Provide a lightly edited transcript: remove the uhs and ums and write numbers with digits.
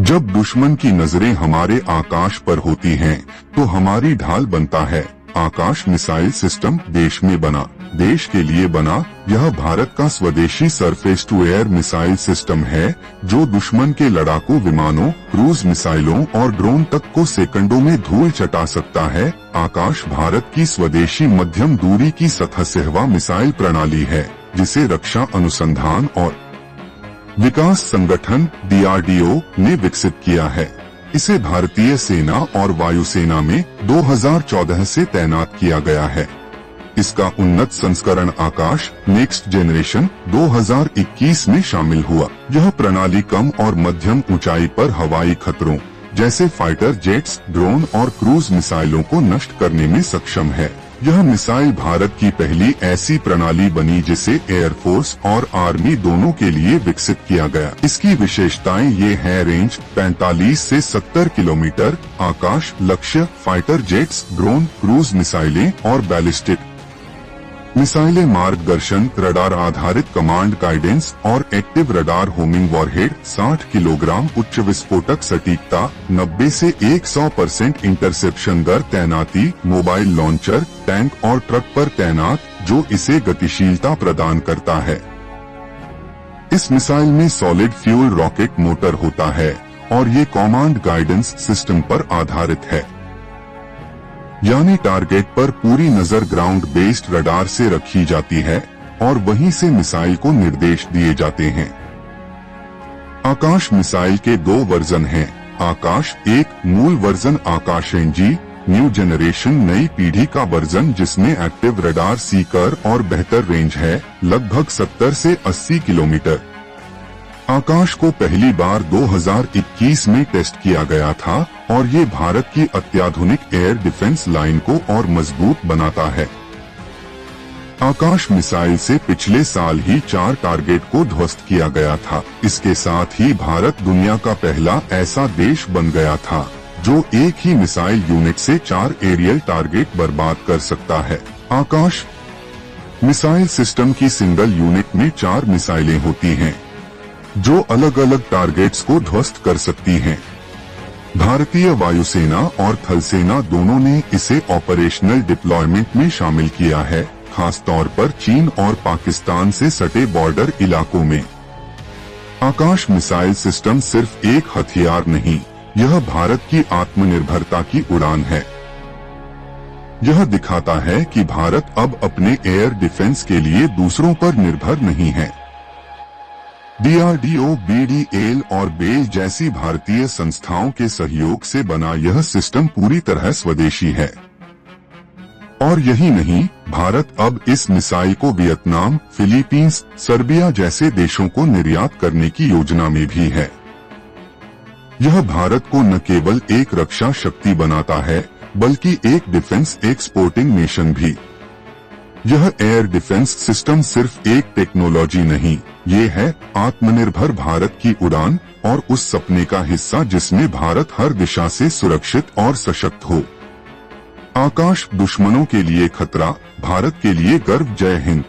जब दुश्मन की नजरें हमारे आकाश पर होती हैं, तो हमारी ढाल बनता है। आकाश मिसाइल सिस्टम देश में बना, देश के लिए बना। यह भारत का स्वदेशी surface to air missile system है, जो दुश्मन के लड़ाकू विमानों, क्रूज मिसाइलों और ड्रोन तक को सेकंडों में धूल चटा सकता है। आकाश भारत की स्वदेशी मध्यम दूरी की सतह से हवा मिसाइल प्रणाली है, जिसे रक्षा अनुसंधान और विकास संगठन DRDO ने विकसित किया है। इसे भारतीय सेना और वायुसेना में 2014 से तैनात किया गया है। इसका उन्नत संस्करण आकाश नेक्स्ट जनरेशन 2021 में शामिल हुआ। यह प्रणाली कम और मध्यम ऊंचाई पर हवाई खतरों जैसे फाइटर जेट्स, ड्रोन और क्रूज मिसाइलों को नष्ट करने में सक्षम है। यह मिसाइल भारत की पहली ऐसी प्रणाली बनी जिसे एयरफोर्स और आर्मी दोनों के लिए विकसित किया गया। इसकी विशेषताएं ये हैं: रेंज 45 से 70 किलोमीटर, आकाश लक्ष्य फाइटर जेट्स, ड्रोन, क्रूज मिसाइलें और बैलिस्टिक मिसाइलें, मार्गदर्शन, रडार आधारित कमांड गाइडेंस और active radar homing warhead, 60 kilogram उच्च विस्फोटक सटीकता, 90 से 100% इंटरसेप्शन दर, तैनाती मोबाइल लॉन्चर, टैंक और ट्रक पर तैनात, जो इसे गतिशीलता प्रदान करता है। इस मिसाइल में सॉलिड फ्यूल रॉकेट मोटर होता है और ये कमांड गाइडेंस सिस्टम पर आधारित है, यानी टारगेट पर पूरी नजर ग्राउंड बेस्ड रडार से रखी जाती है और वहीं से मिसाइल को निर्देश दिए जाते हैं। आकाश मिसाइल के 2 वर्जन हैं। आकाश एक मूल वर्जन, आकाश NG न्यू जनरेशन नई पीढ़ी का वर्जन, जिसमें एक्टिव रडार सीकर और बेहतर रेंज है, लगभग 70 से 80 किलोमीटर। आकाश को पहली बार 2021 में टेस्ट किया गया था और ये भारत की अत्याधुनिक एयर डिफेंस लाइन को और मजबूत बनाता है। आकाश मिसाइल से पिछले साल ही 4 टारगेट को ध्वस्त किया गया था। इसके साथ ही भारत दुनिया का पहला ऐसा देश बन गया था जो एक ही मिसाइल यूनिट से 4 एरियल टारगेट बर्बाद कर सकता है। आकाश मिसाइल सिस्टम की सिंगल यूनिट में 4 मिसाइलें होती हैं, जो अलग अलग टारगेट्स को ध्वस्त कर सकती हैं। भारतीय वायुसेना और थल सेना दोनों ने इसे ऑपरेशनल डिप्लॉयमेंट में शामिल किया है, खास तौर पर चीन और पाकिस्तान से सटे बॉर्डर इलाकों में। आकाश मिसाइल सिस्टम सिर्फ एक हथियार नहीं, यह भारत की आत्मनिर्भरता की उड़ान है। यह दिखाता है कि भारत अब अपने एयर डिफेंस के लिए दूसरों पर निर्भर नहीं है। DRDO, BDL और BEL जैसी भारतीय संस्थाओं के सहयोग से बना यह सिस्टम पूरी तरह स्वदेशी है। और यही नहीं, भारत अब इस मिसाइल को वियतनाम, फिलीपींस, सर्बिया जैसे देशों को निर्यात करने की योजना में भी है। यह भारत को न केवल एक रक्षा शक्ति बनाता है, बल्कि एक डिफेंस एक्सपोर्टिंग नेशन भी। यह एयर डिफेंस सिस्टम सिर्फ एक टेक्नोलॉजी नहीं, ये है आत्मनिर्भर भारत की उड़ान और उस सपने का हिस्सा जिसमें भारत हर दिशा से सुरक्षित और सशक्त हो। आकाश दुश्मनों के लिए खतरा, भारत के लिए गर्व। जय हिंद।